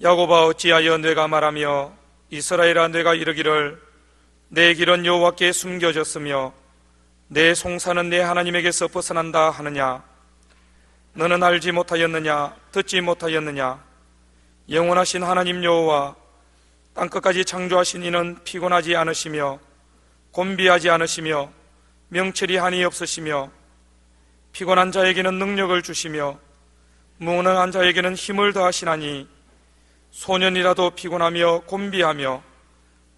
야곱아 어찌하여 내가 말하며 이스라엘아 내가 이르기를 내 길은 여호와께 숨겨졌으며 내 송사는 내 하나님에게서 벗어난다 하느냐? 너는 알지 못하였느냐? 듣지 못하였느냐? 영원하신 하나님 여호와 땅끝까지 창조하신 이는 피곤하지 않으시며 곤비하지 않으시며 명철이 한이 없으시며 피곤한 자에게는 능력을 주시며 무능한 자에게는 힘을 더하시나니 소년이라도 피곤하며 곤비하며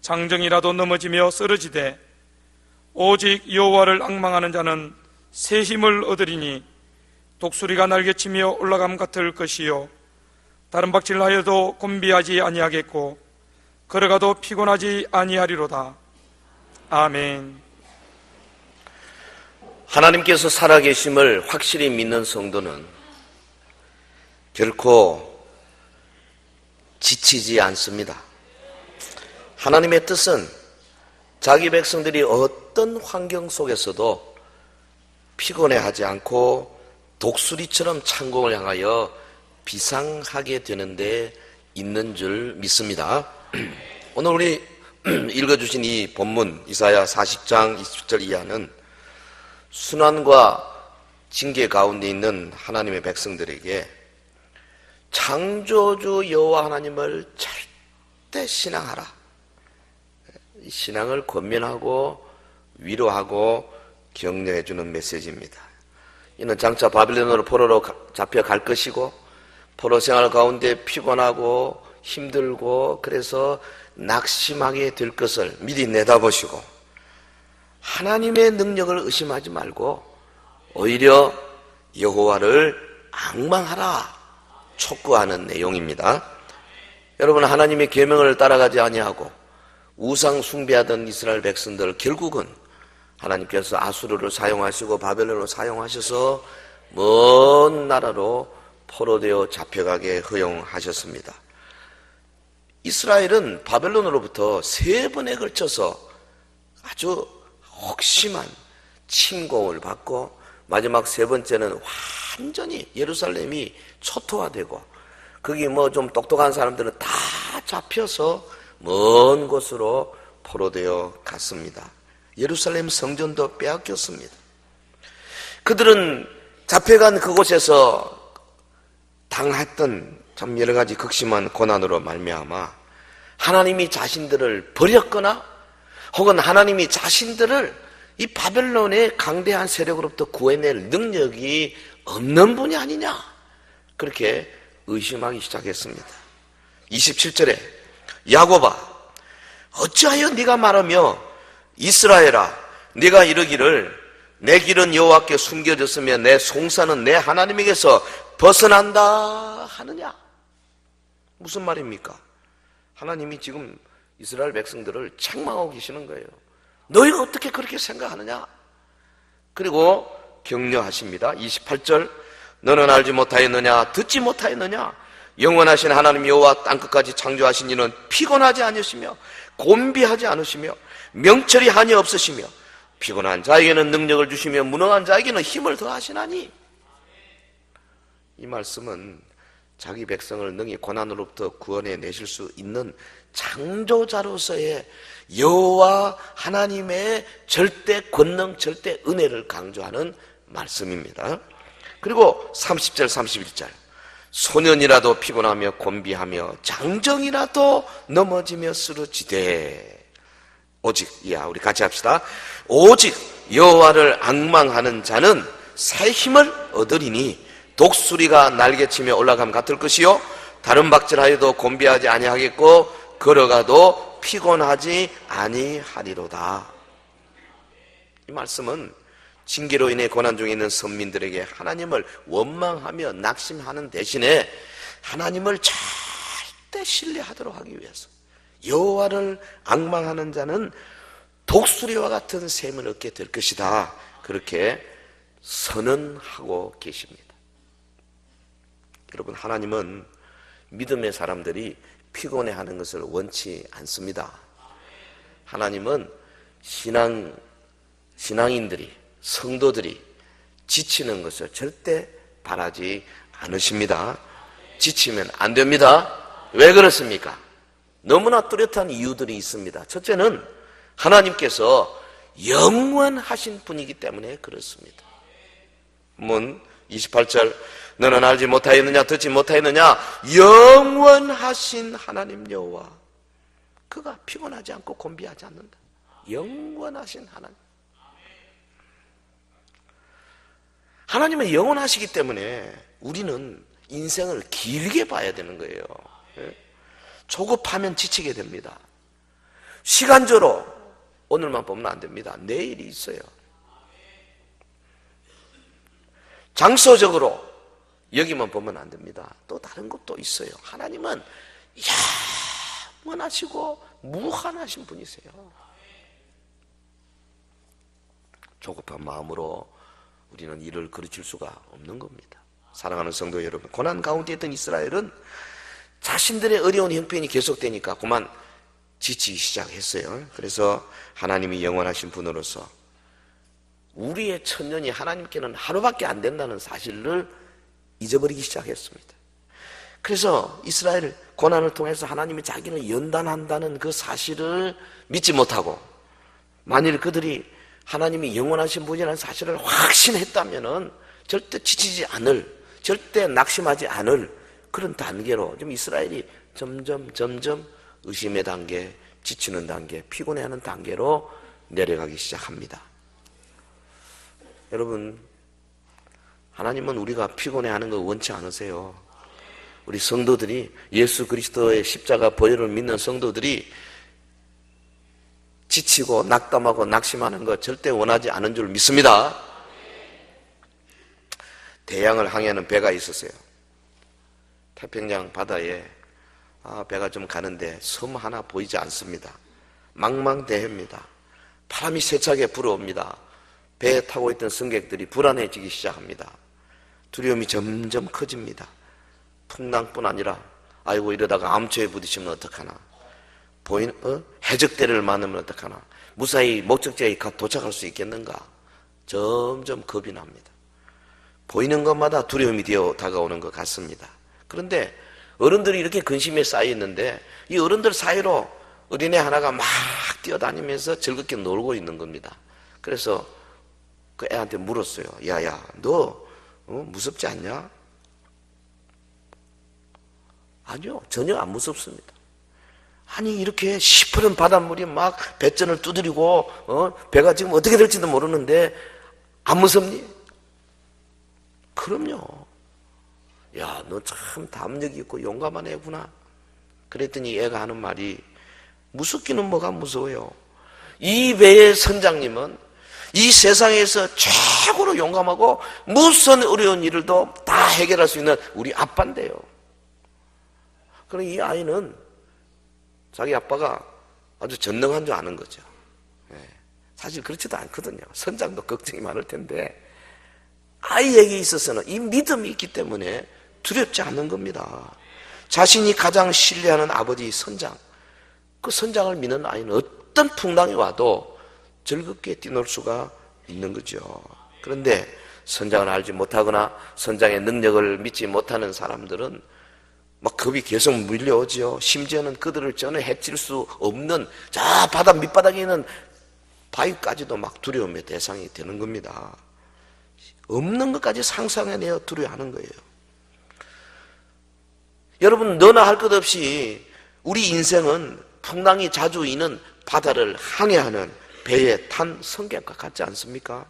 장정이라도 넘어지며 쓰러지되 오직 여호와를 앙망하는 자는 새 힘을 얻으리니 독수리가 날개치며 올라감 같을 것이요 다른 박질하여도 곤비하지 아니하겠고 걸어가도 피곤하지 아니하리로다. 아멘. 하나님께서 살아계심을 확실히 믿는 성도는 결코 지치지 않습니다. 하나님의 뜻은 자기 백성들이 어떤 환경 속에서도 피곤해하지 않고 독수리처럼 창공을 향하여 비상하게 되는 데 있는 줄 믿습니다. 오늘 우리 읽어주신 이 본문 이사야 40장 20절 이하는 순환과 징계 가운데 있는 하나님의 백성들에게 창조주 여호와 하나님을 절대 신앙하라, 신앙을 권면하고 위로하고 격려해 주는 메시지입니다. 이는 장차 바빌론으로 포로로 잡혀갈 것이고 포로 생활 가운데 피곤하고 힘들고 그래서 낙심하게 될 것을 미리 내다보시고 하나님의 능력을 의심하지 말고 오히려 여호와를 앙망하라 촉구하는 내용입니다. 여러분, 하나님의 계명을 따라가지 아니하고 우상 숭배하던 이스라엘 백성들 결국은 하나님께서 아수르를 사용하시고 바벨론을 사용하셔서 먼 나라로 포로되어 잡혀가게 허용하셨습니다. 이스라엘은 바벨론으로부터 3번에 걸쳐서 아주 혹심한 침공을 받고 마지막 3번째는 완전히 예루살렘이 초토화되고 거기 좀 똑똑한 사람들은 다 잡혀서 먼 곳으로 포로되어 갔습니다. 예루살렘 성전도 빼앗겼습니다. 그들은 잡혀간 그곳에서 당했던 참 여러 가지 극심한 고난으로 말미암아 하나님이 자신들을 버렸거나 혹은 하나님이 자신들을 이 바벨론의 강대한 세력으로부터 구해낼 능력이 없는 분이 아니냐, 그렇게 의심하기 시작했습니다. 27절에 야곱아 어찌하여 네가 말하며 이스라엘아 네가 이르기를 내 길은 여호와께 숨겨졌으며 내 송사는 내 하나님에게서 벗어난다 하느냐? 무슨 말입니까? 하나님이 지금 이스라엘 백성들을 책망하고 계시는 거예요. 너희가 어떻게 그렇게 생각하느냐? 그리고 격려하십니다. 28절 너는 알지 못하였느냐? 듣지 못하였느냐? 영원하신 하나님 여호와 땅끝까지 창조하신 이는 피곤하지 않으시며 곤비하지 않으시며 명철이 한이 없으시며 피곤한 자에게는 능력을 주시며 무능한 자에게는 힘을 더하시나니. 이 말씀은 자기 백성을 능히 고난으로부터 구원해 내실 수 있는 창조자로서의 여호와 하나님의 절대 권능, 절대 은혜를 강조하는 말씀입니다. 그리고 30절 31절 소년이라도 피곤하며 곤비하며 장정이라도 넘어지며 쓰러지되 오직, 우리 같이 합시다. 오직 여호와를 앙망하는 자는 새 힘을 얻으리니 독수리가 날개치며 올라감 같을 것이요 다른 박질하여도 곤비하지 아니하겠고 걸어가도 피곤하지 아니하리로다. 이 말씀은 징계로 인해 고난 중에 있는 선민들에게 하나님을 원망하며 낙심하는 대신에 하나님을 절대 신뢰하도록 하기 위해서 여호와를 앙망하는 자는 독수리와 같은 셈을 얻게 될 것이다, 그렇게 선언하고 계십니다. 여러분, 하나님은 믿음의 사람들이 피곤해하는 것을 원치 않습니다. 하나님은 신앙인들이, 성도들이 지치는 것을 절대 바라지 않으십니다. 지치면 안 됩니다. 왜 그렇습니까? 너무나 뚜렷한 이유들이 있습니다. 첫째는 하나님께서 영원하신 분이기 때문에 그렇습니다. 28절, 너는 알지 못하였느냐 듣지 못하였느냐, 영원하신 하나님 여호와, 그가 피곤하지 않고 곤비하지 않는다. 영원하신 하나님. 하나님은 영원하시기 때문에 우리는 인생을 길게 봐야 되는 거예요. 조급하면 지치게 됩니다. 시간적으로 오늘만 보면 안 됩니다. 내일이 있어요. 장소적으로 여기만 보면 안 됩니다. 또 다른 것도 있어요. 하나님은 영원하시고 무한하신 분이세요. 조급한 마음으로 우리는 일을 그르칠 수가 없는 겁니다. 사랑하는 성도 여러분, 고난 가운데 있던 이스라엘은 자신들의 어려운 형편이 계속되니까 그만 지치기 시작했어요. 그래서 하나님이 영원하신 분으로서 우리의 천년이 하나님께는 하루밖에 안 된다는 사실을 잊어버리기 시작했습니다. 그래서 이스라엘 고난을 통해서 하나님이 자기를 연단한다는 그 사실을 믿지 못하고, 만일 그들이 하나님이 영원하신 분이라는 사실을 확신했다면은 절대 지치지 않을, 절대 낙심하지 않을 그런 단계로 좀 이스라엘이 점점 의심의 단계, 지치는 단계, 피곤해하는 단계로 내려가기 시작합니다. 여러분, 하나님은 우리가 피곤해하는 거 원치 않으세요. 우리 성도들이, 예수 그리스도의 십자가 보혈을 믿는 성도들이 지치고 낙담하고 낙심하는 거 절대 원하지 않은 줄 믿습니다. 대양을 항해하는 배가 있었어요. 태평양 바다에 배가 좀 가는데 섬 하나 보이지 않습니다. 망망대해입니다. 바람이 세차게 불어옵니다. 배에 타고 있던 승객들이 불안해지기 시작합니다. 두려움이 점점 커집니다. 풍랑뿐 아니라 아이고 이러다가 암초에 부딪히면 어떡하나, 해적대를 만나면 어떡하나, 무사히 목적지에 도착할 수 있겠는가, 점점 겁이 납니다. 보이는 것마다 두려움이 되어 다가오는 것 같습니다. 그런데 어른들이 이렇게 근심에 쌓여 있는데 이 어른들 사이로 어린애 하나가 막 뛰어다니면서 즐겁게 놀고 있는 겁니다. 그래서 그 애한테 물었어요. 야야, 너 무섭지 않냐? 아니요, 전혀 안 무섭습니다. 아니 이렇게 시퍼런 바닷물이 막 배전을 두드리고 배가 지금 어떻게 될지도 모르는데 안 무섭니? 그럼요. 야, 너 참 담력이 있고 용감한 애구나. 그랬더니 애가 하는 말이, 무섭기는 뭐가 무서워요. 이 배의 선장님은 이 세상에서 최고로 용감하고 무슨 어려운 일을도 다 해결할 수 있는 우리 아빠인데요. 그럼 이 아이는 자기 아빠가 아주 전능한 줄 아는 거죠. 사실 그렇지도 않거든요. 선장도 걱정이 많을 텐데 아이에게 있어서는 이 믿음이 있기 때문에 두렵지 않는 겁니다. 자신이 가장 신뢰하는 아버지 선장, 그 선장을 믿는 아이는 어떤 풍랑이 와도 즐겁게 뛰놀 수가 있는 거죠. 그런데 선장을 알지 못하거나 선장의 능력을 믿지 못하는 사람들은 막 겁이 계속 밀려오죠. 심지어는 그들을 전혀 해칠 수 없는 저 바다 밑바닥에 있는 바위까지도 막 두려움의 대상이 되는 겁니다. 없는 것까지 상상해내어 두려워하는 거예요. 여러분, 너나 할 것 없이 우리 인생은 풍랑이 자주 있는 바다를 항해하는 배에 탄 승객과 같지 않습니까?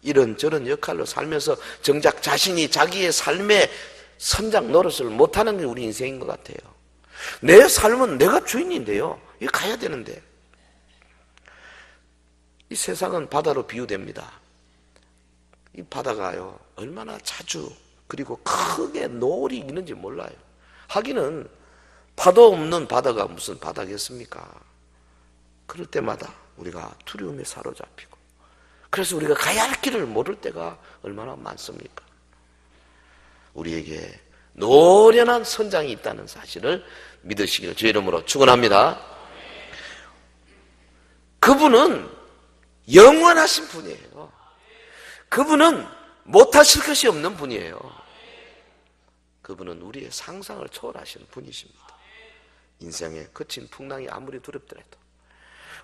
이런저런 역할로 살면서 정작 자신이 자기의 삶의 선장 노릇을 못하는 게 우리 인생인 것 같아요. 내 삶은 내가 주인인데요, 이거 가야 되는데. 이 세상은 바다로 비유됩니다. 이 바다가요, 얼마나 자주 그리고 크게 노을이 있는지 몰라요. 하기는 파도 없는 바다가 무슨 바다겠습니까? 그럴 때마다 우리가 두려움에 사로잡히고, 그래서 우리가 가야 할 길을 모를 때가 얼마나 많습니까? 우리에게 노련한 선장이 있다는 사실을 믿으시기를 주의 이름으로 축원합니다. 그분은 영원하신 분이에요. 그분은 못하실 것이 없는 분이에요. 그분은 우리의 상상을 초월하시는 분이십니다. 인생의 거친 풍랑이 아무리 두렵더라도,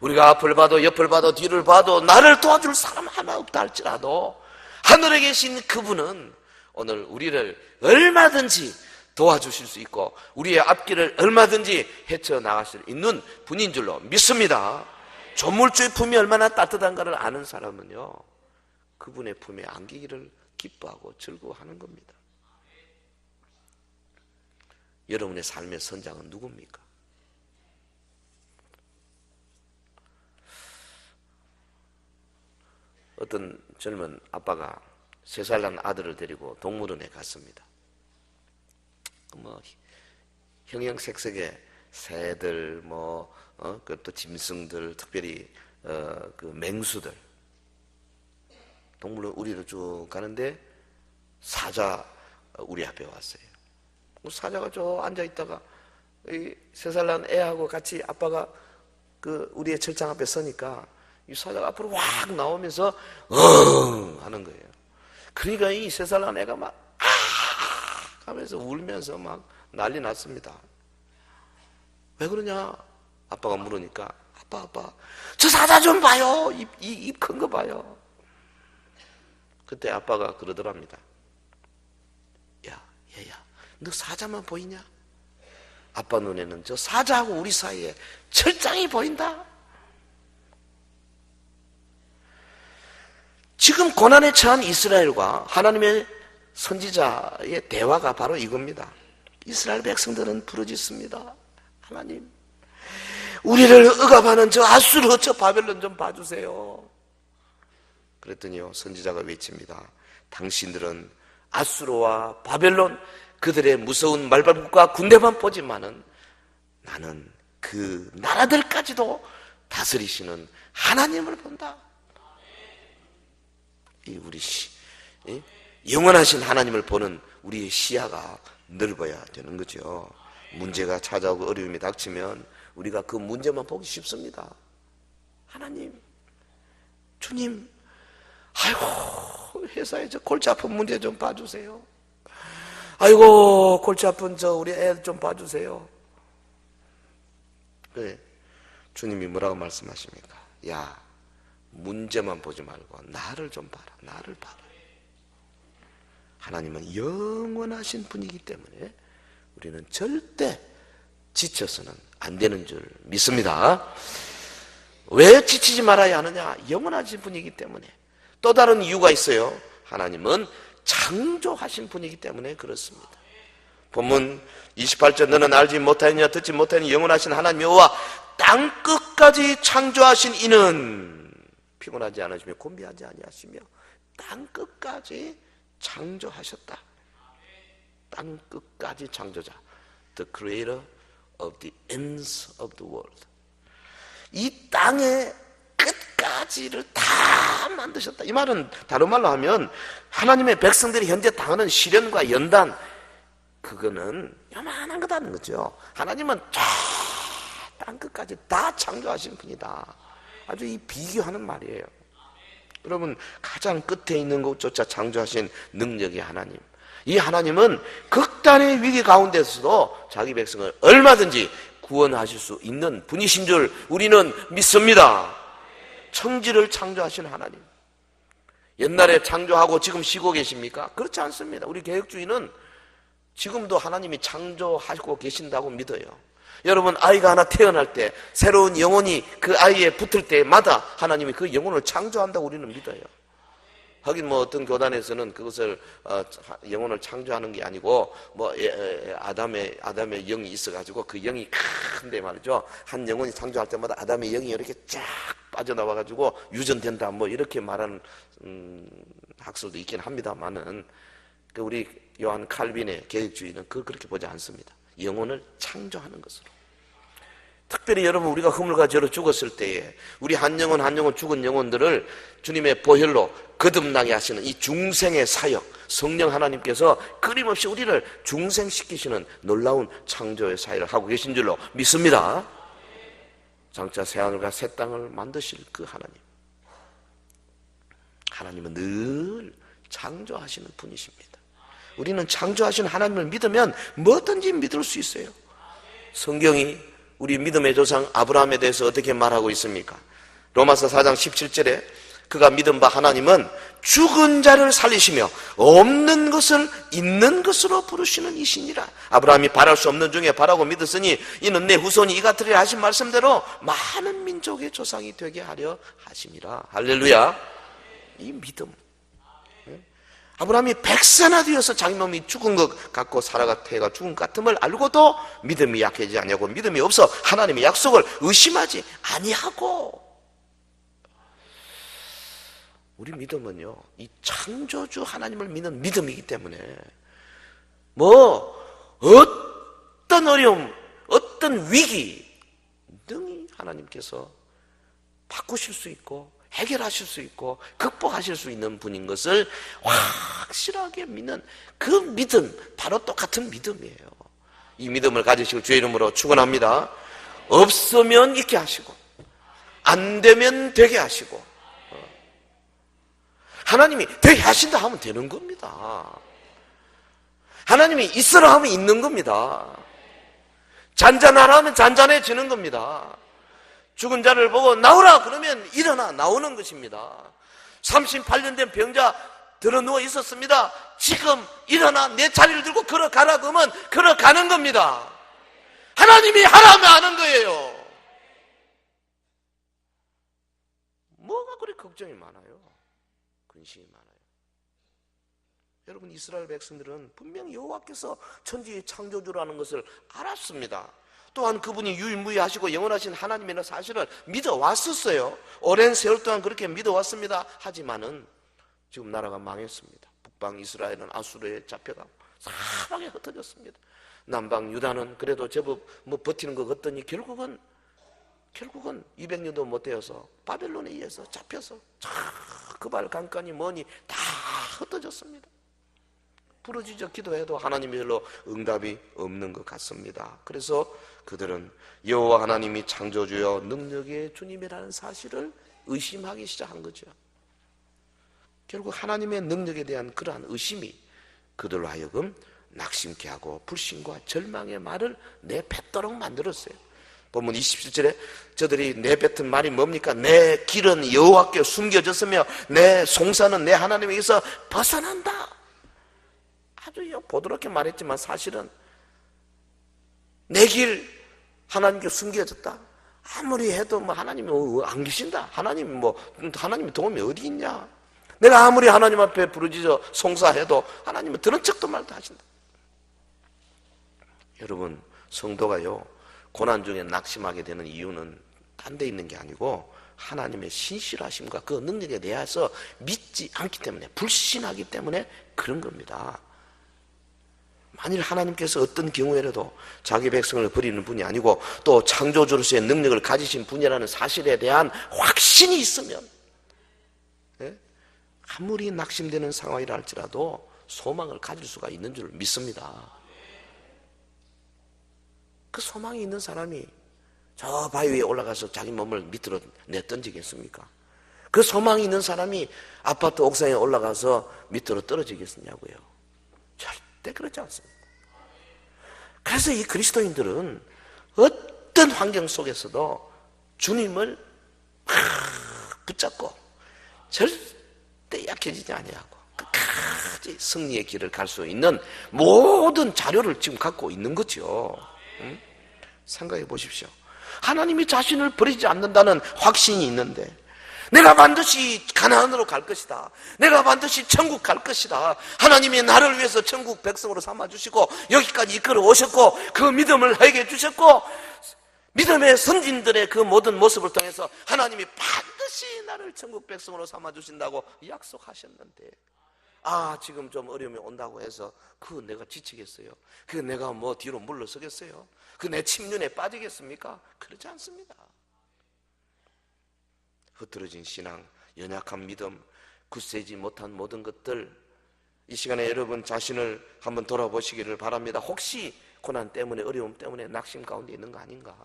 우리가 앞을 봐도 옆을 봐도 뒤를 봐도 나를 도와줄 사람 하나 없다 할지라도 하늘에 계신 그분은 오늘 우리를 얼마든지 도와주실 수 있고 우리의 앞길을 얼마든지 헤쳐나갈 수 있는 분인 줄로 믿습니다. 조물주의 품이 얼마나 따뜻한가를 아는 사람은요, 그분의 품에 안기기를 기뻐하고 즐거워하는 겁니다. 여러분의 삶의 선장은 누굽니까? 어떤 젊은 아빠가 3살 난 아들을 데리고 동물원에 갔습니다. 형형색색의 새들, 그것도 짐승들, 특별히 그 맹수들, 동물원 우리로 쭉 가는데 사자 우리 앞에 왔어요. 사자가 저 앉아 있다가 이 3살 난 애하고 같이 아빠가 그 우리의 철장 앞에 서니까 이 사자가 앞으로 확 나오면서 하는 거예요. 그러니까 이 3살 난 애가 막 하면서 울면서 막 난리 났습니다. 왜 그러냐? 아빠가 물으니까 아빠 저 사자 좀 봐요. 입 큰 거 봐요. 그때 아빠가 그러더랍니다. 야 얘야, 너 사자만 보이냐? 아빠 눈에는 저 사자하고 우리 사이에 철장이 보인다. 지금 고난에 처한 이스라엘과 하나님의 선지자의 대화가 바로 이겁니다. 이스라엘 백성들은 부르짖습니다. 하나님, 우리를 억압하는 저 아수르, 저 바벨론 좀 봐주세요. 그랬더니요, 선지자가 외칩니다. 당신들은 아수르와 바벨론, 그들의 무서운 말발굽과 군대만 보지만은 나는 그 나라들까지도 다스리시는 하나님을 본다. 우리 영원하신 하나님을 보는 우리의 시야가 넓어야 되는 거죠. 문제가 찾아오고 어려움이 닥치면 우리가 그 문제만 보기 쉽습니다. 하나님, 주님, 아이고 회사에 저 골치 아픈 문제 좀 봐주세요. 아이고 골치 아픈 저 우리 애 좀 봐주세요. 그래, 주님이 뭐라고 말씀하십니까? 야, 문제만 보지 말고 나를 좀 봐라. 나를 봐라. 하나님은 영원하신 분이기 때문에 우리는 절대 지쳐서는 안 되는 줄 믿습니다. 왜 지치지 말아야 하느냐? 영원하신 분이기 때문에. 또 다른 이유가 있어요. 하나님은 창조하신 분이기 때문에 그렇습니다. 본문 28절, 너는 알지 못하느냐 듣지 못하느냐 영원하신 하나님 여호와 땅 끝까지 창조하신 이는 피곤하지 않으시며 곤비하지 아니하시며 땅 끝까지 창조하셨다. 땅 끝까지 창조자, the creator of the ends of the world. 이 땅의 끝까지를 다 만드셨다. 이 말은 다른 말로 하면 하나님의 백성들이 현재 당하는 시련과 연단, 그거는 요만한 거다는 거죠. 하나님은 땅 끝까지 다 창조하신 분이다. 아주 이 비교하는 말이에요. 여러분, 가장 끝에 있는 것조차 창조하신 능력의 하나님, 이 하나님은 극단의 위기 가운데서도 자기 백성을 얼마든지 구원하실 수 있는 분이신 줄 우리는 믿습니다. 천지를 창조하신 하나님, 옛날에 창조하고 지금 쉬고 계십니까? 그렇지 않습니다. 우리 개혁주의는 지금도 하나님이 창조하고 계신다고 믿어요. 여러분, 아이가 하나 태어날 때 새로운 영혼이 그 아이에 붙을 때마다 하나님이 그 영혼을 창조한다고 우리는 믿어요. 하긴 뭐 어떤 교단에서는 그것을 영혼을 창조하는 게 아니고 아담의 영이 있어가지고 그 영이 큰데 말이죠, 한 영혼이 창조할 때마다 아담의 영이 이렇게 쫙 빠져나와가지고 유전된다 뭐 이렇게 말하는 학설도 있긴 합니다만은 우리 요한 칼빈의 개혁주의는 그렇게 보지 않습니다. 영혼을 창조하는 것으로. 특별히 여러분, 우리가 허물과 죄로 죽었을 때에 우리 한 영혼 죽은 영혼들을 주님의 보혈로 거듭나게 하시는 이 중생의 사역, 성령 하나님께서 끊임없이 우리를 중생시키시는 놀라운 창조의 사역을 하고 계신 줄로 믿습니다. 장차 새하늘과 새 땅을 만드실 그 하나님은 늘 창조하시는 분이십니다. 우리는 창조하신 하나님을 믿으면 뭐든지 믿을 수 있어요. 성경이 우리 믿음의 조상 아브라함에 대해서 어떻게 말하고 있습니까? 로마서 4장 17절에 그가 믿은 바 하나님은 죽은 자를 살리시며 없는 것을 있는 것으로 부르시는 이시니라. 아브라함이 바랄 수 없는 중에 바라고 믿었으니 이는 내 후손이 이 같으리라 하신 말씀대로 많은 민족의 조상이 되게 하려 하심이라. 할렐루야. 이 믿음. 아브라함이 100세나 되어서 자기 놈이 죽은 것 같고 사라가 태가 죽은 것 같음을 알고도 믿음이 약해지지 아니하고 믿음이 없어 하나님의 약속을 의심하지 아니하고. 우리 믿음은요, 이 창조주 하나님을 믿는 믿음이기 때문에 어떤 어려움, 어떤 위기 능히 하나님께서 바꾸실 수 있고 해결하실 수 있고 극복하실 수 있는 분인 것을 확실하게 믿는 그 믿음, 바로 똑같은 믿음이에요. 이 믿음을 가지시고 주의 이름으로 축원합니다. 없으면 있게 하시고 안 되면 되게 하시고, 하나님이 되게 하신다 하면 되는 겁니다. 하나님이 있으라 하면 있는 겁니다. 잔잔하라 하면 잔잔해지는 겁니다. 죽은 자를 보고 나오라 그러면 일어나 나오는 것입니다. 38년 된 병자 들어 누워 있었습니다. 지금 일어나 내 자리를 들고 걸어가라 그러면 걸어가는 겁니다. 하나님이 하라면 하는 거예요. 뭐가 그리 걱정이 많아요? 근심이 많아요. 여러분, 이스라엘 백성들은 분명히 여호와께서 천지의 창조주라는 것을 알았습니다. 또한 그분이 유일무이하시고 영원하신 하나님이라는 사실을 믿어왔었어요. 오랜 세월 동안 그렇게 믿어왔습니다. 하지만은 지금 나라가 망했습니다. 북방 이스라엘은 아수르에 잡혀가고 사방에 흩어졌습니다. 남방 유다는 그래도 제법 버티는 것 같더니 결국은 200년도 못 되어서 바벨론에 의해서 잡혀서 그발 강간이 뭐니 다 흩어졌습니다. 부르짖어 기도해도 하나님이 별로 응답이 없는 것 같습니다. 그래서 그들은 여호와 하나님이 창조주여 능력의 주님이라는 사실을 의심하기 시작한 거죠. 결국 하나님의 능력에 대한 그러한 의심이 그들로 하여금 낙심케 하고 불신과 절망의 말을 내뱉도록 만들었어요. 본문 27절에 저들이 내뱉은 말이 뭡니까? 내 길은 여호와께 숨겨졌으며 내 송사는 내 하나님에게서 벗어난다. 아주 보드럽게 말했지만 사실은 내 길 하나님께 숨겨졌다. 아무리 해도 하나님이 안 계신다. 하나님의 도움이 어디 있냐? 내가 아무리 하나님 앞에 부르짖어 송사해도 하나님은 들은 척도 말도 하신다. 여러분, 성도가요, 고난 중에 낙심하게 되는 이유는 딴 데 있는 게 아니고 하나님의 신실하심과 그 능력에 대해서 믿지 않기 때문에, 불신하기 때문에 그런 겁니다. 만일 하나님께서 어떤 경우에라도 자기 백성을 버리는 분이 아니고 또 창조주로서의 능력을 가지신 분이라는 사실에 대한 확신이 있으면, 아무리 낙심되는 상황이라 할지라도 소망을 가질 수가 있는 줄 믿습니다. 그 소망이 있는 사람이 저 바위 위에 올라가서 자기 몸을 밑으로 내던지겠습니까? 그 소망이 있는 사람이 아파트 옥상에 올라가서 밑으로 떨어지겠느냐고요? 절대 그렇지 않습니다. 그래서 이 그리스도인들은 어떤 환경 속에서도 주님을 붙잡고 절대 약해지지 아니하고 끝까지 승리의 길을 갈 수 있는 모든 자료를 지금 갖고 있는 거죠. 생각해 보십시오. 하나님이 자신을 버리지 않는다는 확신이 있는데, 내가 반드시 가나안으로 갈 것이다, 내가 반드시 천국 갈 것이다, 하나님이 나를 위해서 천국 백성으로 삼아주시고 여기까지 이끌어 오셨고 그 믿음을 하게 해주셨고 믿음의 선진들의 그 모든 모습을 통해서 하나님이 반드시 나를 천국 백성으로 삼아주신다고 약속하셨는데, 지금 좀 어려움이 온다고 해서 그 내가 지치겠어요? 그 내가 뒤로 물러서겠어요? 그 내 침륜에 빠지겠습니까? 그렇지 않습니다. 흐트러진 신앙, 연약한 믿음, 굳세지 못한 모든 것들, 이 시간에 여러분 자신을 한번 돌아보시기를 바랍니다. 혹시 고난 때문에, 어려움 때문에 낙심 가운데 있는 거 아닌가?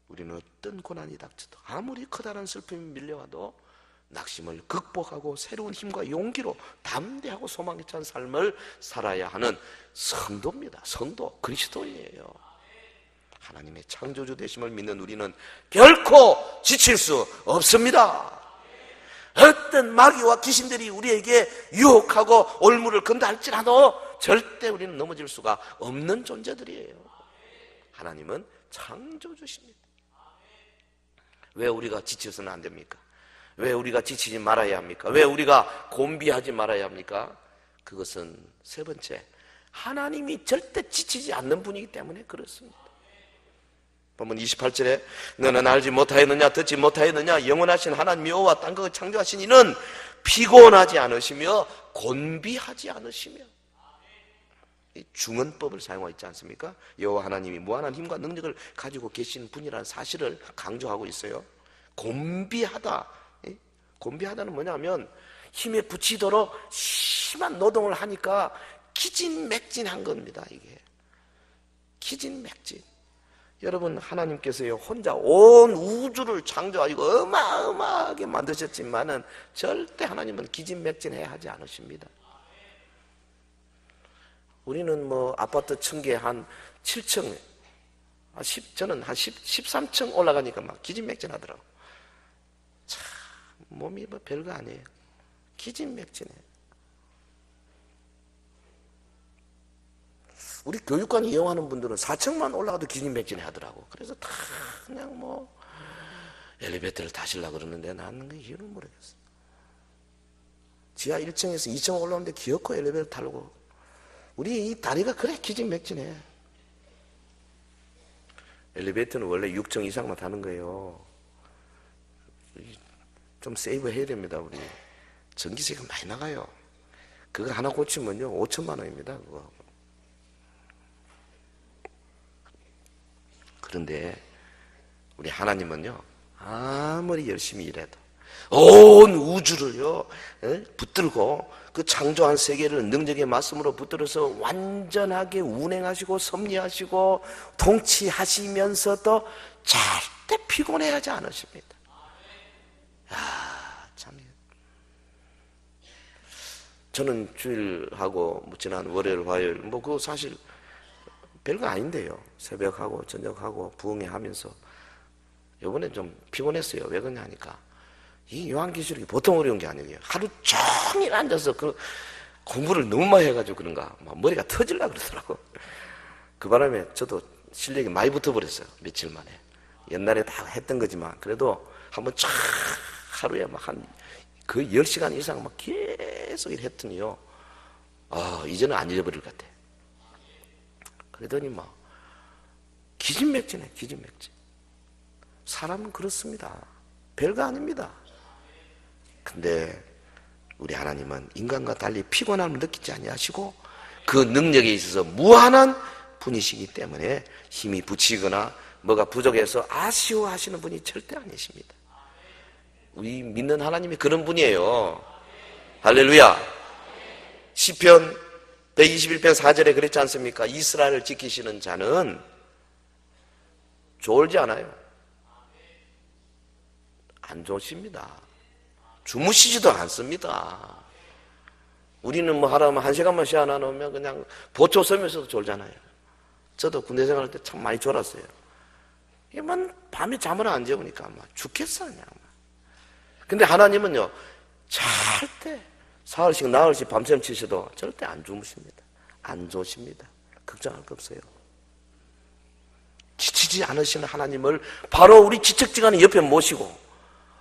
우리는 어떤 고난이 닥쳐도, 아무리 커다란 슬픔이 밀려와도 낙심을 극복하고 새로운 힘과 용기로 담대하고 소망에 찬 삶을 살아야 하는 성도입니다. 성도, 그리스도인이에요. 하나님의 창조주 되심을 믿는 우리는 결코 지칠 수 없습니다. 어떤 마귀와 귀신들이 우리에게 유혹하고 올무를 건다 할지라도 절대 우리는 넘어질 수가 없는 존재들이에요. 하나님은 창조주십니다. 왜 우리가 지쳐서는 안 됩니까? 왜 우리가 지치지 말아야 합니까? 왜 우리가 곤비하지 말아야 합니까? 그것은 세 번째, 하나님이 절대 지치지 않는 분이기 때문에 그렇습니다. 본문 28절에 너는 알지 못하였느냐 듣지 못하였느냐 영원하신 하나님 여호와 땅과 창조하신 이는 피곤하지 않으시며 곤비하지 않으시며, 이 중언법을 사용하고 있지 않습니까? 여호와 하나님이 무한한 힘과 능력을 가지고 계신 분이라는 사실을 강조하고 있어요. 곤비하다. 곤비하다는 뭐냐면 힘에 부치도록 심한 노동을 하니까 기진맥진한 겁니다. 이게 기진맥진. 여러분, 하나님께서요 혼자 온 우주를 창조하시고 어마어마하게 만드셨지만은 절대 하나님은 기진맥진해야 하지 않으십니다. 우리는 뭐 아파트 층계 한 7층, 저는 한 13층 올라가니까 막 기진맥진하더라고. 참 몸이 뭐 별거 아니에요. 기진맥진해. 우리 교육관 이용하는 분들은 4층만 올라가도 기진맥진해 하더라고. 그래서 다 그냥 뭐 엘리베이터를 타시려고 그러는데 나는 그 이유를 모르겠어. 지하 1층에서 2층 올라오는데 기어코 엘리베이터 타려고. 우리 이 다리가 그래 기진맥진해. 엘리베이터는 원래 6층 이상만 타는 거예요. 좀 세이브 해야 됩니다. 우리 전기세가 많이 나가요. 그거 하나 고치면요 5천만 원입니다. 그거. 그런데 우리 하나님은요 아무리 열심히 일해도 온 우주를요 붙들고 그 창조한 세계를 능력의 말씀으로 붙들어서 완전하게 운행하시고 섭리하시고 통치하시면서도 절대 피곤해하지 않으십니다. 참. 저는 주일하고 지난 월요일 화요일 뭐 그거 사실 별거 아닌데요. 새벽하고 저녁하고 부흥회 하면서 이번에 좀 피곤했어요. 왜 그러냐 하니까 이 요한계시록이 보통 어려운 게 아니에요. 하루 종일 앉아서 그 공부를 너무 많이 해가지고 그런가 막 머리가 터질라 그러더라고. 그 바람에 저도 실력이 많이 붙어버렸어요. 며칠 만에. 옛날에 다 했던 거지만 그래도 한번 쫙 하루에 막 한 거의 10시간 이상 막 계속 일했더니요 이제는 안 잃어버릴 것 같아. 그러더니 막 기진맥진해. 기진맥진. 사람은 그렇습니다. 별거 아닙니다. 근데 우리 하나님은 인간과 달리 피곤함을 느끼지 아니하시고 그 능력에 있어서 무한한 분이시기 때문에 힘이 부치거나 뭐가 부족해서 아쉬워하시는 분이 절대 아니십니다. 우리 믿는 하나님이 그런 분이에요. 할렐루야. 시편 121편 4절에 그랬지 않습니까? 이스라엘을 지키시는 자는 졸지 않아요. 안 좋습니다. 주무시지도 않습니다. 우리는 뭐 하라면 1시간만 쉬어 안 놓으면 그냥 보초 서면서도 졸잖아요. 저도 군대 생활할 때 참 많이 졸았어요. 이만 밤에 잠을 안 재우니까 아마 죽겠어 그냥. 근데 하나님은요 절대 사흘씩 나흘씩 밤샘 치셔도 절대 안 주무십니다. 안 좋으십니다. 걱정할 거 없어요. 지치지 않으시는 하나님을 바로 우리 지척지간에 옆에 모시고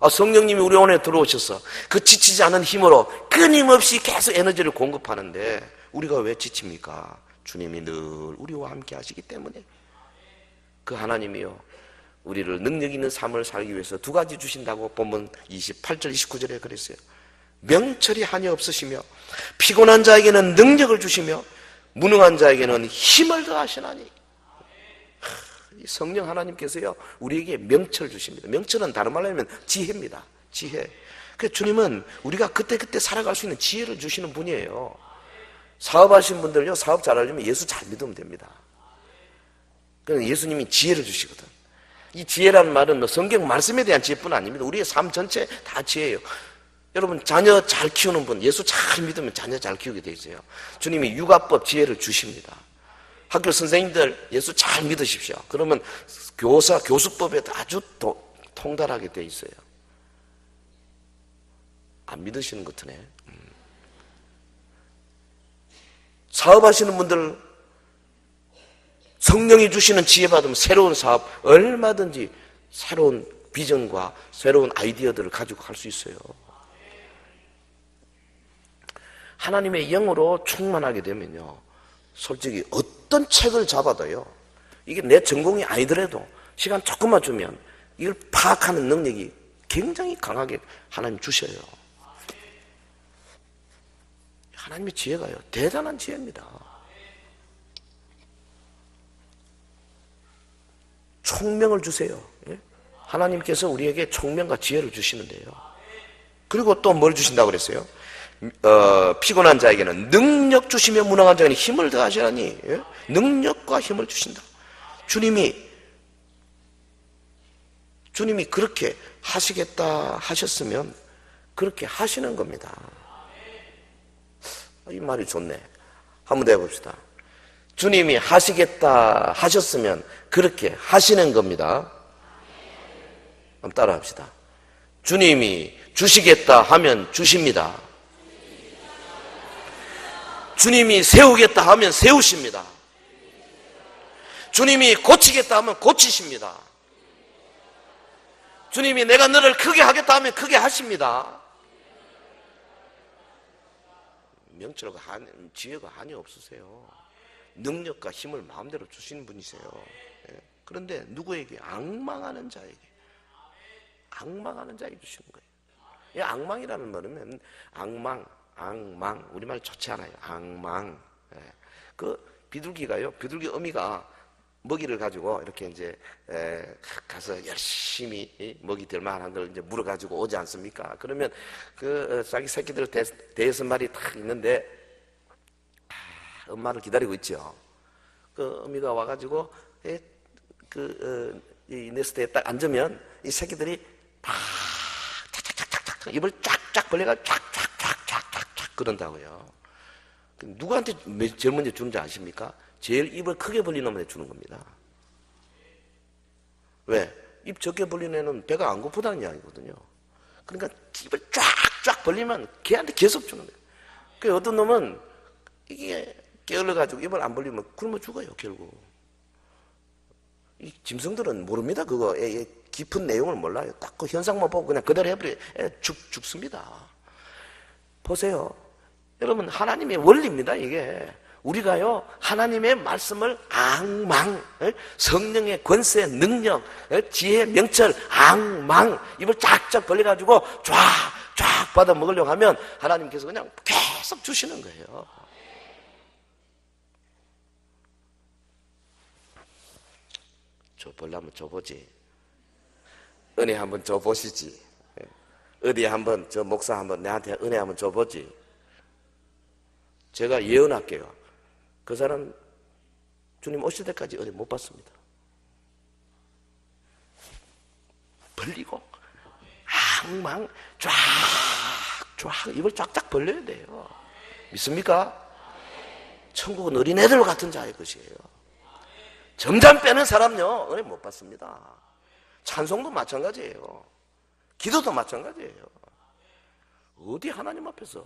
성령님이 우리 안에 들어오셔서 그 지치지 않은 힘으로 끊임없이 계속 에너지를 공급하는데 우리가 왜 지칩니까? 주님이 늘 우리와 함께 하시기 때문에. 그 하나님이요 우리를 능력 있는 삶을 살기 위해서 두 가지 주신다고 본문 28절 29절에 그랬어요. 명철이 한이 없으시며 피곤한 자에게는 능력을 주시며 무능한 자에게는 힘을 더하시나니. 성령 하나님께서요 우리에게 명철 주십니다. 명철은 다른 말로 하면 지혜입니다. 지혜. 그래서 주님은 우리가 그때그때 살아갈 수 있는 지혜를 주시는 분이에요. 사업하신 분들요 사업 잘하려면 예수 잘 믿으면 됩니다. 그래서 예수님이 지혜를 주시거든. 이 지혜라는 말은 성경 말씀에 대한 지혜뿐 아닙니다. 우리의 삶 전체 다 지혜예요. 여러분 자녀 잘 키우는 분, 예수 잘 믿으면 자녀 잘 키우게 돼 있어요. 주님이 육아법 지혜를 주십니다. 학교 선생님들 예수 잘 믿으십시오. 그러면 교수법에 아주 통달하게 돼 있어요. 안 믿으시는 것 같으네. 사업하시는 분들 성령이 주시는 지혜 받으면 새로운 사업 얼마든지 새로운 비전과 새로운 아이디어들을 가지고 갈 수 있어요. 하나님의 영으로 충만하게 되면요, 솔직히 어떤 책을 잡아도요, 이게 내 전공이 아니더라도 시간 조금만 주면 이걸 파악하는 능력이 굉장히 강하게 하나님 주셔요. 하나님의 지혜가요, 대단한 지혜입니다. 총명을 주세요. 하나님께서 우리에게 총명과 지혜를 주시는데요. 그리고 또 뭘 주신다고 그랬어요? 피곤한 자에게는 능력 주시며 무능한 자에게는 힘을 더하시라니. 능력과 힘을 주신다. 주님이 그렇게 하시겠다 하셨으면 그렇게 하시는 겁니다. 이 말이 좋네. 한번 더 해봅시다. 주님이 하시겠다 하셨으면 그렇게 하시는 겁니다. 한번 따라 합시다. 주님이 주시겠다 하면 주십니다. 주님이 세우겠다 하면 세우십니다. 주님이 고치겠다 하면 고치십니다. 주님이 내가 너를 크게 하겠다 하면 크게 하십니다. 명철과 지혜가 한이 없으세요. 능력과 힘을 마음대로 주시는 분이세요. 그런데 누구에게? 앙망하는 자에게 주시는 거예요. 이 앙망이라는 말은 앙망 우리말 좋지 않아요. 앙망. 그 비둘기가요, 비둘기 어미가 먹이를 가지고 이렇게 이제 가서 열심히 먹이 될 만한 걸 이제 물어 가지고 오지 않습니까? 그러면 그 자기 새끼들 대여섯 마리 딱 있는데 엄마를 기다리고 있죠. 그 어미가 와가지고 이 네스트에 딱 앉으면 이 새끼들이 다 착착착착착 입을 쫙쫙 벌려가 쫙쫙쫙쫙쫙 그런다고요. 누구한테 제일 먼저 주는지 아십니까? 제일 입을 크게 벌리는 놈한테 주는 겁니다. 왜? 입 적게 벌리는 애는 배가 안 고프다는 이야기거든요. 그러니까 입을 쫙쫙 벌리면 걔한테 계속 주는 거예요. 그 어떤 놈은 이게 게을러가지고 입을 안 벌리면 굶어 죽어요, 결국. 이 짐승들은 모릅니다, 그거. 깊은 내용을 몰라요. 딱 그 현상만 보고 그냥 그대로 해버려요. 죽습니다. 보세요. 여러분, 하나님의 원리입니다, 이게. 우리가요, 하나님의 말씀을 성령의 권세, 능력, 지혜, 명철, 입을 쫙쫙 벌려가지고 쫙쫙 받아 먹으려고 하면 하나님께서 그냥 계속 주시는 거예요. 줘보려면 줘보지. 은혜 한번 줘보시지. 어디 한번, 저 목사 한번 내한테 은혜 한번 줘보지. 제가 예언할게요. 그 사람 주님 오실 때까지 은혜 못 받습니다. 벌리고 쫙쫙 입을 쫙쫙 벌려야 돼요. 믿습니까? 천국은 어린애들 같은 자의 것이에요. 점점 빼는 사람요 은혜 못 받습니다. 찬송도 마찬가지예요. 기도도 마찬가지예요. 어디 하나님 앞에서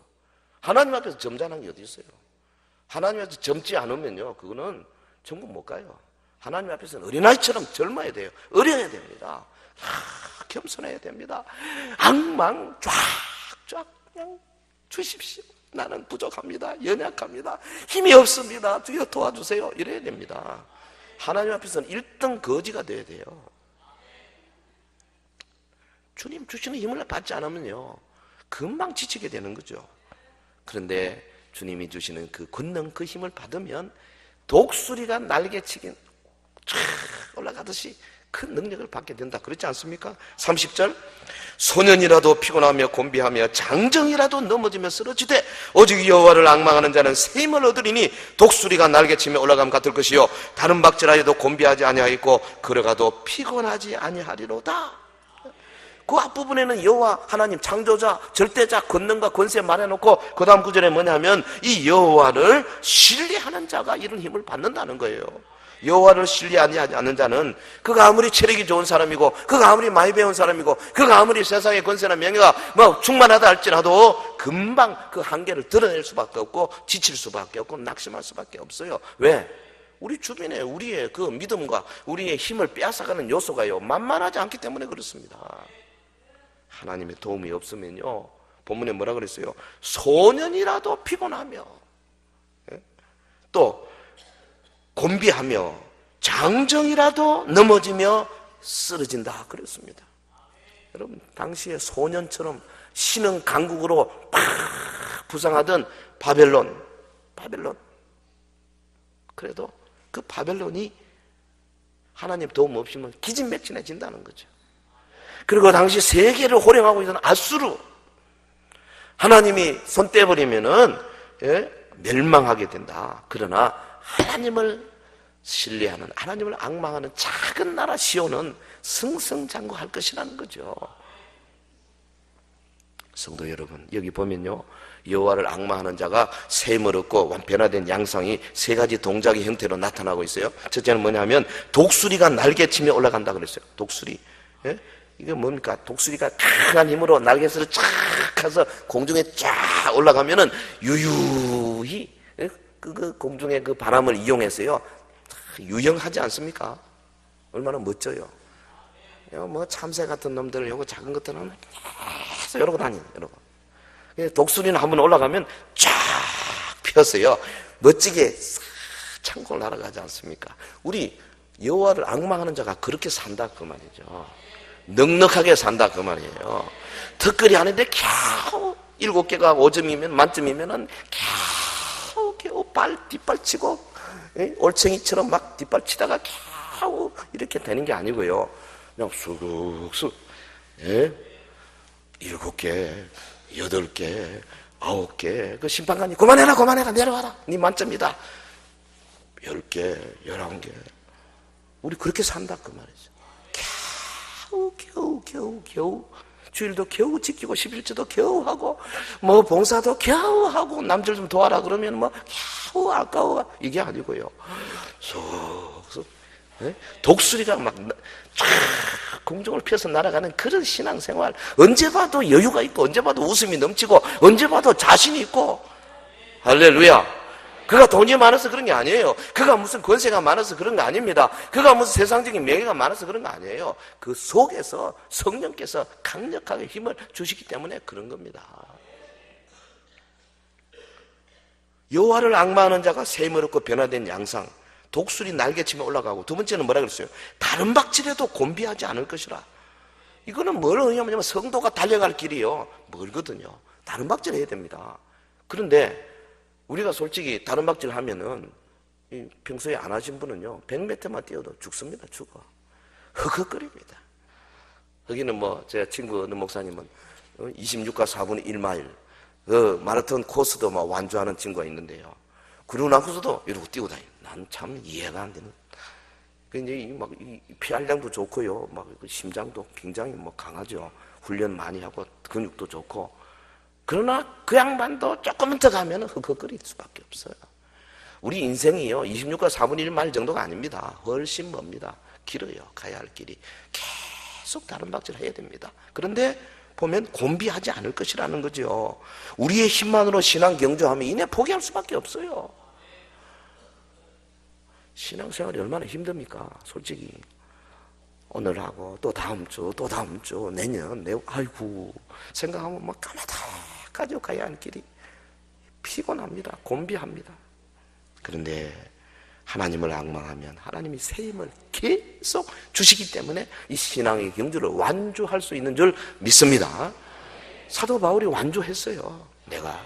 점잖은 게 어디 있어요? 하나님 앞에서 젊지 않으면요, 그거는 천국 못 가요. 하나님 앞에서는 어린아이처럼 젊어야 돼요. 어려야 됩니다. 겸손해야 됩니다. 쫙쫙 그냥 주십시오. 나는 부족합니다. 연약합니다. 힘이 없습니다. 주여 도와주세요. 이래야 됩니다. 하나님 앞에서는 1등 거지가 돼야 돼요. 주님 주시는 힘을 받지 않으면요, 금방 지치게 되는 거죠. 그런데 주님이 주시는 그 권능, 그 힘을 받으면 독수리가 날개치긴 쫙 올라가듯이 큰 능력을 받게 된다. 그렇지 않습니까? 30절, 소년이라도 피곤하며 곤비하며 장정이라도 넘어지며 쓰러지되 오직 여호와를 앙망하는 자는 새 힘을 얻으리니 독수리가 날개치며 올라감 같을 것이요 다른 박질하여도 곤비하지 아니하겠고 걸어가도 피곤하지 아니하리로다. 그 앞부분에는 여호와 하나님 창조자, 절대자, 권능과 권세 말해놓고 그 다음 구절에 뭐냐면 이 여호와를 신뢰하는 자가 이런 힘을 받는다는 거예요. 여호와를 신뢰하지 않는 자는 그가 아무리 체력이 좋은 사람이고 그가 아무리 많이 배운 사람이고 그가 아무리 세상의 권세나 명예가 뭐 충만하다 할지라도 금방 그 한계를 드러낼 수밖에 없고 지칠 수밖에 없고 낙심할 수밖에 없어요. 왜? 우리 주변에 우리의 그 믿음과 우리의 힘을 빼앗아가는 요소가요 만만하지 않기 때문에 그렇습니다. 하나님의 도움이 없으면요, 본문에 뭐라 그랬어요? 소년이라도 피곤하며 또 곤비하며 장정이라도 넘어지며 쓰러진다 그랬습니다. 여러분, 당시에 소년처럼 신흥 강국으로 팍 부상하던 바벨론, 그래도 그 바벨론이 하나님 도움 없이면 기진맥진해진다는 거죠. 그리고 당시 세계를 호령하고 있던 아수르, 하나님이 손 떼버리면은 멸망하게 된다. 그러나 하나님을 신뢰하는, 하나님을 앙망하는 작은 나라 시온은 승승장구할 것이라는 거죠. 성도 여러분, 여기 보면요, 여호와를 앙망하는 자가 셈을 얻고 변화된 양상이 세 가지 동작의 형태로 나타나고 있어요. 첫째는 뭐냐면 독수리가 날개치며 올라간다 그랬어요. 독수리. 이게 뭡니까? 독수리가 강한 힘으로 날개살을 쫙 해서 공중에 쫙 올라가면은 유유히 그 공중의 그 바람을 이용해서요 유영하지 않습니까? 얼마나 멋져요. 뭐 참새 같은 놈들, 요거 작은 것들은 계속 이러고 다니는, 이러고. 독수리는 한번 올라가면 쫙 펴서요 멋지게 싹 창고 날아가지 않습니까? 우리 여호와를 앙망하는 자가 그렇게 산다 그 말이죠. 넉넉하게 산다 그 말이에요. 턱걸이 하는데 겨우 7개가 5점이면 만점이면은 겨우 뒷발치고 올챙이처럼 막 뒷발치다가 겨우 이렇게 되는 게 아니고요. 그냥 쑥쑥 7개, 8개, 9개. 그 심판관이 그만해라 내려와라. 네 만점이다. 10개, 11개. 우리 그렇게 산다 그 말이죠. 겨우 주일도 겨우 지키고 11조도 겨우 하고 뭐 봉사도 겨우 하고 남들 좀 도와라 그러면 뭐 겨우 아까워 이게 아니고요. 쏙쏙 독수리가 막 쫙 공중을 펴서 날아가는 그런 신앙생활, 언제 봐도 여유가 있고 언제 봐도 웃음이 넘치고 언제 봐도 자신이 있고. 할렐루야. 그가 돈이 많아서 그런 게 아니에요. 그가 무슨 권세가 많아서 그런 거 아닙니다. 그가 무슨 세상적인 명예가 많아서 그런 거 아니에요. 그 속에서 성령께서 강력하게 힘을 주시기 때문에 그런 겁니다. 여호와를 앙망하는 자가 셈을 얻고 변화된 양상, 독수리 날개치며 올라가고, 두 번째는 뭐라 그랬어요? 다른 박질에도 곤비하지 않을 것이라. 이거는 뭘 의미하냐면 성도가 달려갈 길이요 멀거든요. 다른 박질 해야 됩니다. 그런데 우리가 솔직히 다른 박질 하면은 평소에 안 하신 분은요 100m만 뛰어도 죽습니다. 죽어. 흑흑거립니다. 여기는 뭐 제 친구 어느 목사님은 26과 4분의 1마일 마라톤 코스도 막 완주하는 친구가 있는데요. 그러고 나서도 이러고 뛰고 다녀요. 난 참 이해가 안 되는. 이제 막 피활량도 좋고요, 막 심장도 굉장히 뭐 강하죠. 훈련 많이 하고 근육도 좋고. 그러나 그 양반도 조금만 더 가면 흑흑거릴 수밖에 없어요. 우리 인생이요 26과 4분의 1마일 정도가 아닙니다. 훨씬 멉니다. 길어요. 가야 할 길이. 계속 다른 박질 해야 됩니다. 그런데 보면 곤비하지 않을 것이라는 거죠. 우리의 힘만으로 신앙 경주하면 이내 포기할 수밖에 없어요. 신앙생활이 얼마나 힘듭니까? 솔직히 오늘 하고 또 다음 주 내년 아이고 생각하면 막 까마득하죠. 가야 할 길이 피곤합니다. 곤비합니다. 그런데 하나님을 앙망하면 하나님이 새 힘을 계속 주시기 때문에 이 신앙의 경주를 완주할 수 있는 줄 믿습니다. 사도 바울이 완주했어요. 내가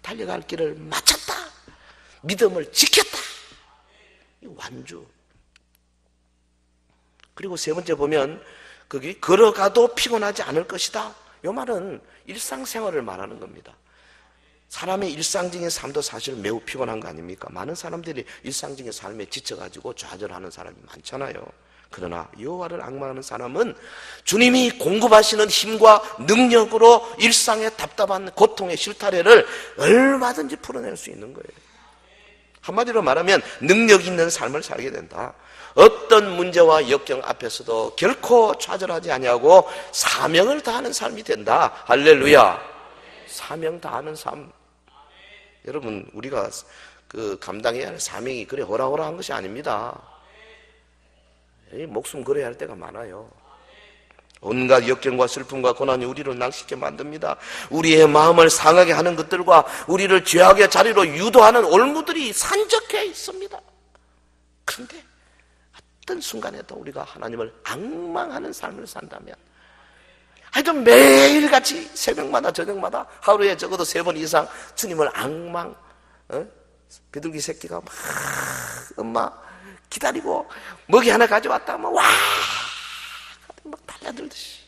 달려갈 길을 마쳤다. 믿음을 지켰다. 이 완주. 그리고 세 번째 보면 거기 걸어가도 피곤하지 않을 것이다. 이 말은 일상생활을 말하는 겁니다. 사람의 일상적인 삶도 사실 매우 피곤한 거 아닙니까? 많은 사람들이 일상적인 삶에 지쳐가지고 좌절하는 사람이 많잖아요. 그러나 여호와를 앙망하는 사람은 주님이 공급하시는 힘과 능력으로 일상의 답답한 고통의 실타래를 얼마든지 풀어낼 수 있는 거예요. 한마디로 말하면 능력 있는 삶을 살게 된다. 어떤 문제와 역경 앞에서도 결코 좌절하지 아니하고 사명을 다하는 삶이 된다. 할렐루야. 사명 다하는 삶. 여러분, 우리가 감당해야 할 사명이 그래 호라호라한 것이 아닙니다. 목숨 걸어야 할 때가 많아요. 온갖 역경과 슬픔과 고난이 우리를 낭식게 만듭니다. 우리의 마음을 상하게 하는 것들과 우리를 죄악의 자리로 유도하는 올무들이 산적해 있습니다. 그런데 어떤 순간에도 우리가 하나님을 앙망하는 삶을 산다면, 하여튼 매일같이 새벽마다 저녁마다 하루에 적어도 3번 이상 주님을 앙망, 비둘기 새끼가 막 엄마 기다리고 먹이 하나 가져왔다 하면 와 막 달려들듯이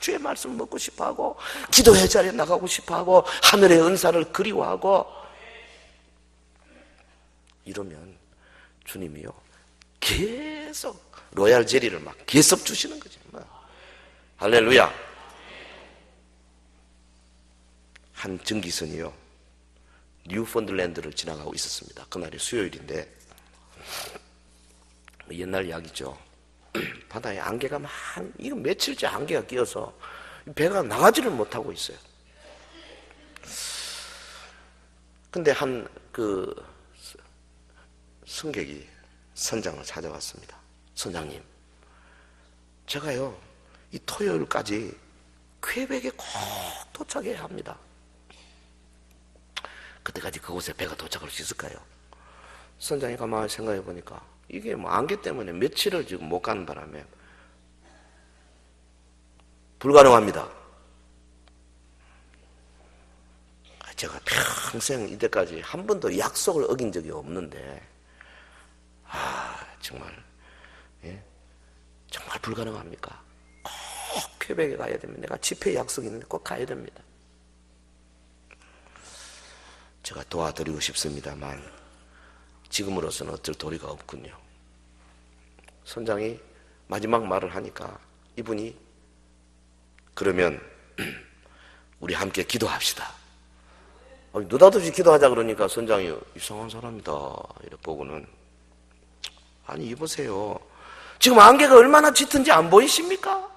주의 말씀을 먹고 싶어하고 기도의 자리에 나가고 싶어하고 하늘의 은사를 그리워하고, 이러면 주님이요 계속 로얄 제리를 막 계속 주시는 거죠. 할렐루야. 한 증기선이요 뉴펀들랜드를 지나가고 있었습니다. 그날이 수요일인데, 옛날 이야기죠. 바다에 안개가 이거 며칠째 안개가 끼어서 배가 나가지를 못하고 있어요. 근데 한 승객이 선장을 찾아왔습니다. 선장님, 제가요 이 토요일까지 퀘벡에 꼭 도착해야 합니다. 그때까지 그곳에 배가 도착할 수 있을까요? 선장이 가만히 생각해 보니까 이게 안개 때문에 며칠을 지금 못 가는 바람에 불가능합니다. 제가 평생 이때까지 한 번도 약속을 어긴 적이 없는데, 정말 정말 불가능합니까? 꼭 퀘벡에 가야 됩니다. 내가 집회 약속이 있는데 꼭 가야 됩니다. 제가 도와드리고 싶습니다만 지금으로서는 어쩔 도리가 없군요. 선장이 마지막 말을 하니까 이분이, 그러면 우리 함께 기도합시다. 느닷없이 기도하자 그러니까 선장이 이상한 사람이다 이렇게 보고는, 아니 이보세요, 지금 안개가 얼마나 짙은지 안 보이십니까?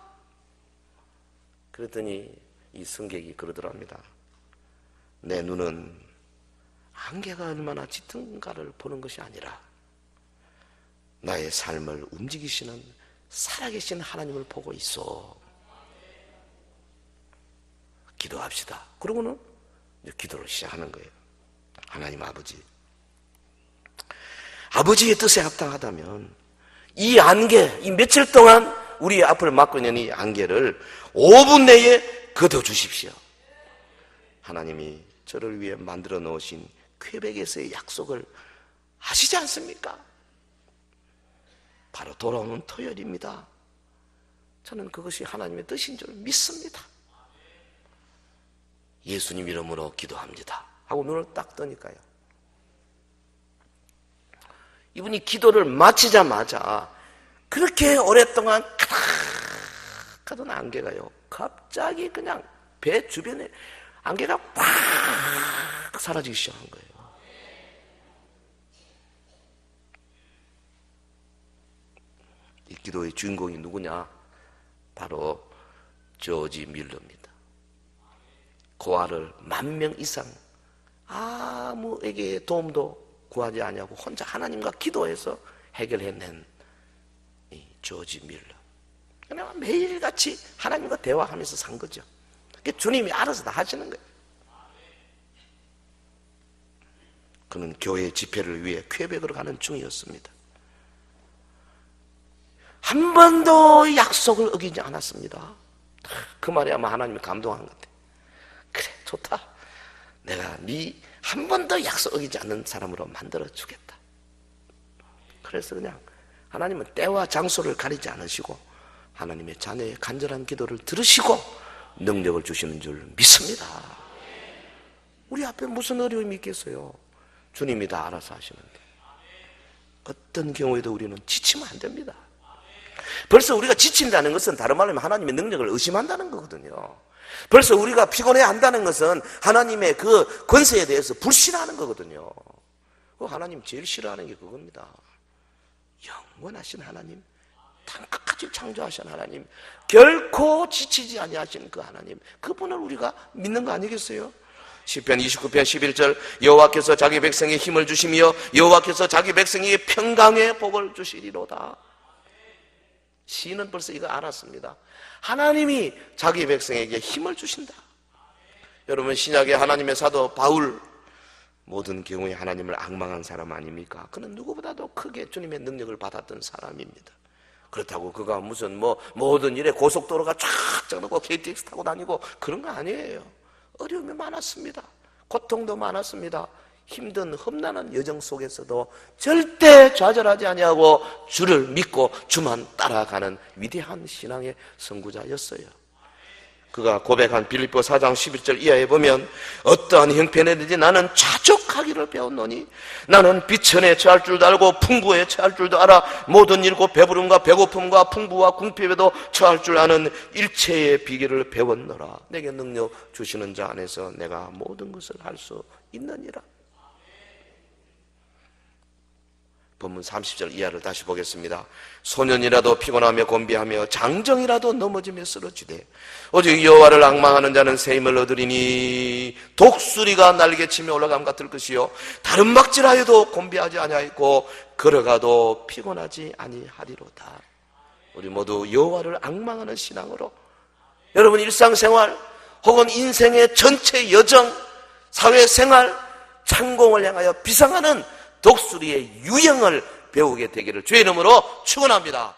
그랬더니 이 승객이 그러더랍니다. 내 눈은 안개가 얼마나 짙은가를 보는 것이 아니라 나의 삶을 움직이시는 살아계신 하나님을 보고 있어. 기도합시다. 그러고는 이제 기도를 시작하는 거예요. 하나님 아버지, 아버지의 뜻에 합당하다면 이 안개, 이 며칠 동안 우리 앞을 막고 있는 이 안개를 5분 내에 걷어주십시오. 하나님이 저를 위해 만들어 놓으신 퀘벡에서의 약속을 아시지 않습니까? 바로 돌아오는 토요일입니다. 저는 그것이 하나님의 뜻인 줄 믿습니다. 예수님 이름으로 기도합니다 하고 눈을 딱 뜨니까요, 이분이 기도를 마치자마자 그렇게 오랫동안 가득하던 안개가요 갑자기 그냥 배 주변에 안개가 팍 사라지기 시작한 거예요. 이 기도의 주인공이 누구냐? 바로 조지 밀러입니다. 고아를 10,000명 이상 아무에게 도움도 구하지 아니하고 혼자 하나님과 기도해서 해결해낸 이 조지 밀러. 그냥 매일같이 하나님과 대화하면서 산 거죠. 주님이 알아서 다 하시는 거예요. 그는 교회 집회를 위해 퀘벡으로 가는 중이었습니다. 한 번도 약속을 어기지 않았습니다. 그 말이 아마 하나님이 감동한 것 같아요. 그래, 좋다. 내가 네 한 번도 약속 어기지 않는 사람으로 만들어 주겠다. 그래서 그냥 하나님은 때와 장소를 가리지 않으시고 하나님의 자녀의 간절한 기도를 들으시고 능력을 주시는 줄 믿습니다. 우리 앞에 무슨 어려움이 있겠어요? 주님이 다 알아서 하시는데 어떤 경우에도 우리는 지치면 안 됩니다. 벌써 우리가 지친다는 것은 다른 말로 하면 하나님의 능력을 의심한다는 거거든요. 벌써 우리가 피곤해 한다는 것은 하나님의 그 권세에 대해서 불신하는 거거든요. 하나님 제일 싫어하는 게 그겁니다. 영원하신 하나님, 땅끝까지 창조하신 하나님, 결코 지치지 아니하신 그 하나님, 그분을 우리가 믿는 거 아니겠어요? 시편 29편 11절, 여호와께서 자기 백성에 힘을 주시며 여호와께서 자기 백성에게 평강의 복을 주시리로다. 시인은 벌써 이거 알았습니다. 하나님이 자기 백성에게 힘을 주신다. 여러분, 신약의 하나님의 사도 바울, 모든 경우에 하나님을 앙망한 사람 아닙니까? 그는 누구보다도 크게 주님의 능력을 받았던 사람입니다. 그렇다고 그가 무슨 모든 일에 고속도로가 쫙 쫙 KTX 타고 다니고 그런 거 아니에요. 어려움이 많았습니다. 고통도 많았습니다. 힘든 험난한 여정 속에서도 절대 좌절하지 아니하고 주를 믿고 주만 따라가는 위대한 신앙의 선구자였어요. 그가 고백한 빌립보 4장 11절 이하에 보면 어떠한 형편에든지 나는 자족하기를 배웠노니 나는 비천에 처할 줄도 알고 풍부에 처할 줄도 알아 모든 일고 배부름과 배고픔과 풍부와 궁핍에도 처할 줄 아는 일체의 비결을 배웠노라. 내게 능력 주시는 자 안에서 내가 모든 것을 할 수 있느니라. 본문 30절 이하를 다시 보겠습니다. 소년이라도 피곤하며 곤비하며 장정이라도 넘어지며 쓰러지되 오직 여호와를 앙망하는 자는 새 힘을 얻으리니 독수리가 날개치며 올라감 같을 것이요 다른 박질하여도 곤비하지 아니하였고 걸어가도 피곤하지 아니하리로다. 우리 모두 여호와를 앙망하는 신앙으로 여러분 일상생활 혹은 인생의 전체 여정, 사회생활, 창공을 향하여 비상하는 독수리의 유형을 배우게 되기를 주의 이름으로 축원합니다.